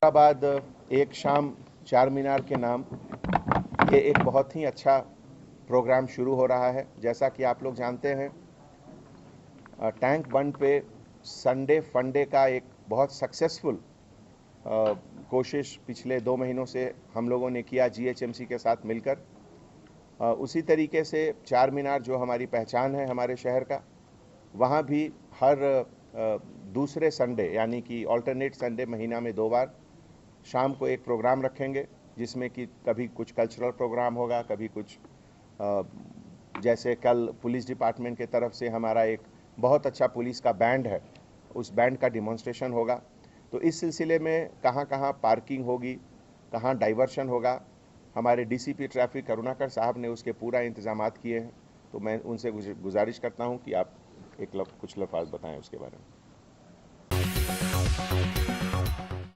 बाद एक शाम चार मीनार के नाम ये एक बहुत ही अच्छा प्रोग्राम शुरू हो रहा है। जैसा कि आप लोग जानते हैं, टैंक बंड पे संडे फंडे का एक बहुत सक्सेसफुल कोशिश पिछले 2 महीनों से हम लोगों ने किया जीएचएमसी के साथ मिलकर। उसी तरीके से चार मीनार जो हमारी पहचान है हमारे शहर का, वहाँ भी हर दूसरे संडे यानी कि ऑल्टरनेट संडे महीना में 2 बार शाम को एक प्रोग्राम रखेंगे, जिसमें कि कभी कुछ कल्चरल प्रोग्राम होगा, कभी कुछ जैसे कल पुलिस डिपार्टमेंट के तरफ से हमारा एक बहुत अच्छा पुलिस का बैंड है, उस बैंड का डिमॉन्स्ट्रेशन होगा। तो इस सिलसिले में कहाँ कहाँ पार्किंग होगी, कहाँ डाइवर्शन होगा, हमारे डीसीपी ट्रैफिक करुणाकर साहब ने उसके पूरा इंतजामात किए हैं। तो मैं उनसे गुजारिश करता हूं कि आप कुछ लफ्ज़ बताएं उसके बारे में।